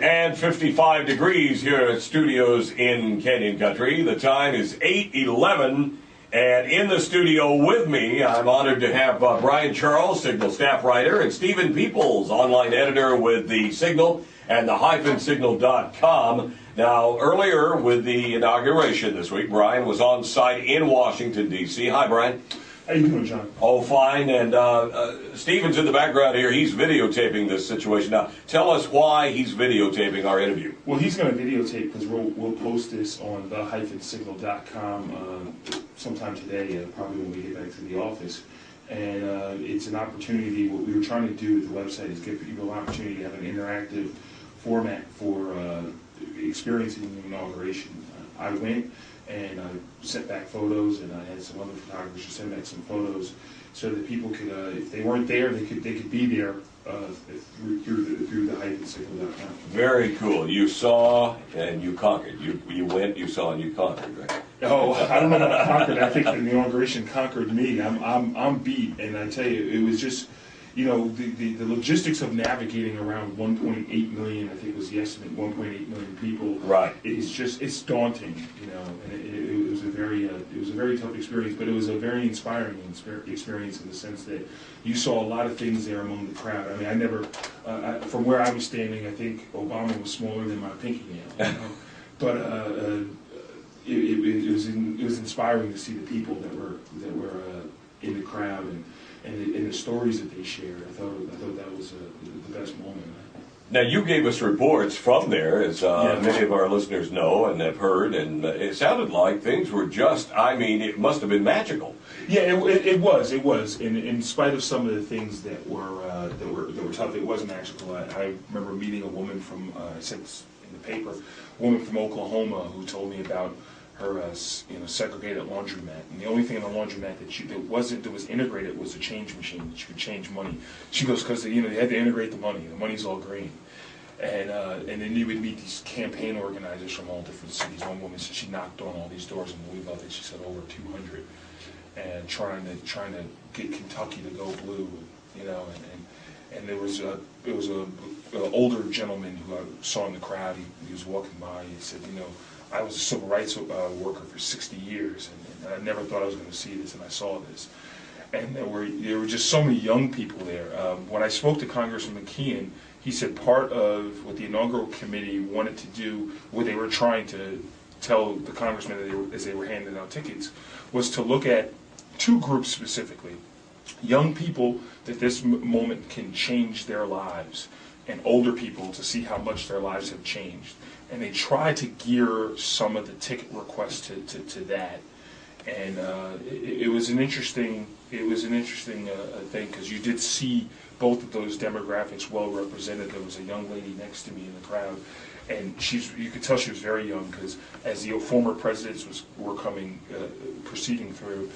And 55 degrees here at studios in Canyon Country. The time is 8:11, and in the studio with me, I'm honored to have Brian Charles, Signal staff writer, and Stephen Peoples, online editor with the Signal and the -signal.com. Now, earlier with the inauguration this week, Brian was on site in Washington, D.C. Hi, Brian. How you doing, John? Oh, fine. And Stephen's in the background here. He's videotaping this situation. Now, tell us why he's videotaping our interview. Well, he's going to videotape because we'll post this on the-signal.com sometime today, probably when we get back to the office. And it's an opportunity. What we were trying to do with the website is give people an opportunity to have an interactive format for experiencing the inauguration. I went and I sent back photos, and I had some other photographers send back some photos, so that people could, if they weren't there, they could be there through the-signal.com. Very cool. You saw and you conquered. You went, you saw, and you conquered, right? Oh, I don't know about conquered. I think the inauguration conquered me. I'm beat, and I tell you, it was just, you know, the logistics of navigating around 1.8 million, I think was the estimate, 1.8 million people. Right. It's daunting, you know, and it was a very tough experience, but it was a very inspiring experience in the sense that you saw a lot of things there among the crowd. I mean, I never, from where I was standing, I think Obama was smaller than my pinky nail, you know? But it was inspiring to see the people that were in the crowd and the stories that they shared. I thought that was the best moment. Now, you gave us reports from there, as many of our listeners know and have heard, and it sounded like things were just, I mean, it must have been magical. Yeah, it was. In spite of some of the things that were tough, it was magical. I remember meeting a woman from, I said in the paper, a woman from Oklahoma who told me about her segregated laundromat, and the only thing in the laundromat that was integrated was a change machine that you could change money. She goes, because they had to integrate the money's all green, and then you would meet these campaign organizers from all different cities. One woman said she knocked on all these doors in Louisville. I think she said over 200, and trying to get Kentucky to go blue, you know, and there was an older gentleman who I saw in the crowd. He was walking by. He said, you know, I was a civil rights worker for 60 years, and I never thought I was going to see this, and I saw this. And there were just so many young people there. When I spoke to Congressman McKeon, he said part of what the inaugural committee wanted to do, what they were trying to tell the congressmen as they were handing out tickets, was to look at two groups specifically. Young people that this moment can change their lives, and older people to see how much their lives have changed. And they tried to gear some of the ticket requests to that, and it was an interesting thing, because you did see both of those demographics well represented. There was a young lady next to me in the crowd, and you could tell she was very young, because as the former presidents were proceeding through,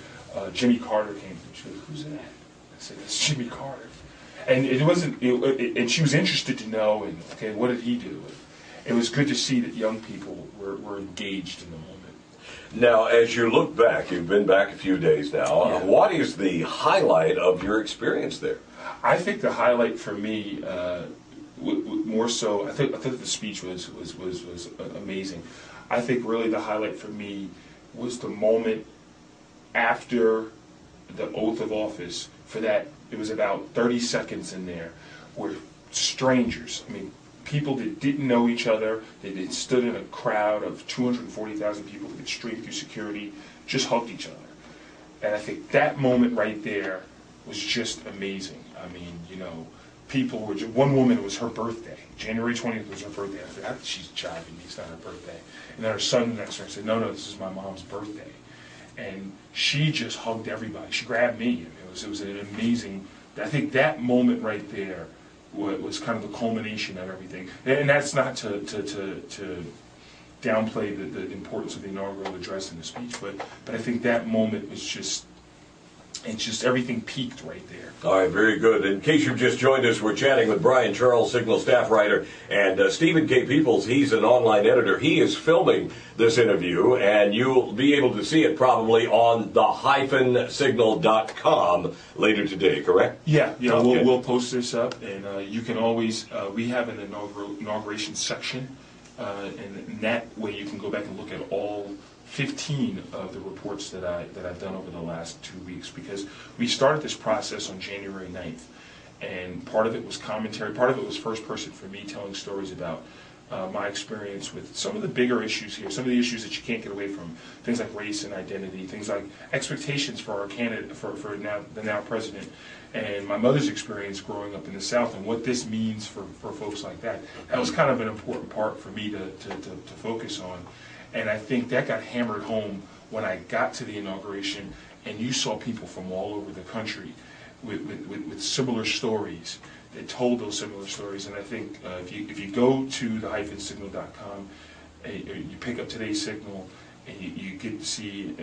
Jimmy Carter came through. She goes, "Who's that?" I said, "That's Jimmy Carter." And it wasn't, and she was interested to know, and okay, what did he do? It was good to see that young people were engaged in the moment. Now, as you look back, you've been back a few days now. Yeah. What is the highlight of your experience there? I think the highlight for me, more so, I think the speech was amazing. I think really the highlight for me was the moment after the oath of office. For that, it was about 30 seconds in there where strangers, I mean, people that didn't know each other, that stood in a crowd of 240,000 people that streamed through security, just hugged each other. And I think that moment right there was just amazing. I mean, you know, people were just, one woman, it was her birthday. January 20th was her birthday. I said, she's jiving me, it's not her birthday. And then her son next to her said, no, this is my mom's birthday. And she just hugged everybody. She grabbed me. It was an amazing, I think that moment right there was kind of the culmination of everything. And that's not to downplay the importance of the inaugural address and the speech, but I think that moment was just, and just everything peaked right there. All right, very good. In case you've just joined us, we're chatting with Brian Charles, Signal staff writer, and Stephen K. Peoples. He's an online editor. He is filming this interview, and you'll be able to see it probably on the-signal.com later today, correct? Yeah, Okay. we'll post this up, and you can always, we have an inauguration section, and that way you can go back and look at all 15 of the reports that I've done over the last 2 weeks, because we started this process on January 9th, and part of it was commentary, part of it was first person for me telling stories about my experience with some of the bigger issues here, some of the issues that you can't get away from, things like race and identity, things like expectations for our candidate, for the now president, and my mother's experience growing up in the South and what this means for folks like that. That was kind of an important part for me to focus on. And I think that got hammered home when I got to the inauguration, and you saw people from all over the country with similar stories that told those similar stories. And I think if you go to the-signal.com, you pick up today's Signal, and you get to see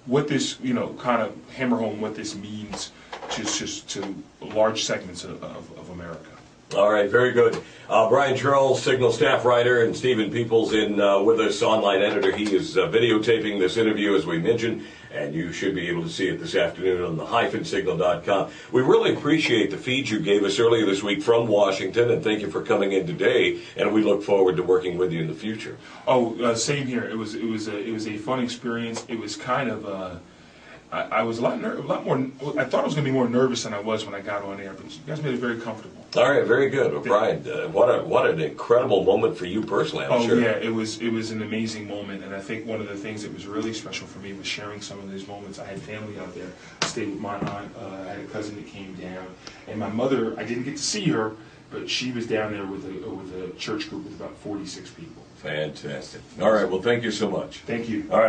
what this, kind of hammer home what this means just to large segments of America. All right, very good. Brian Charles, Signal staff writer, and Stephen Peoples in with us, online editor. He is videotaping this interview, as we mentioned, and you should be able to see it this afternoon on the-signal.com. We really appreciate the feed you gave us earlier this week from Washington, and thank you for coming in today, and we look forward to working with you in the future. Oh, same here. It was a fun experience. It was kind of I was a lot more. I thought I was going to be more nervous than I was when I got on air, but you guys made it very comfortable. All right, very good. Well, Brian, what an incredible moment for you personally, I'm sure. Oh yeah, it was an amazing moment, and I think one of the things that was really special for me was sharing some of these moments. I had family out there. I stayed with my aunt. I had a cousin that came down, and my mother. I didn't get to see her, but she was down there with a church group with about 46 people. Fantastic. All right, well, thank you so much. Thank you. All right.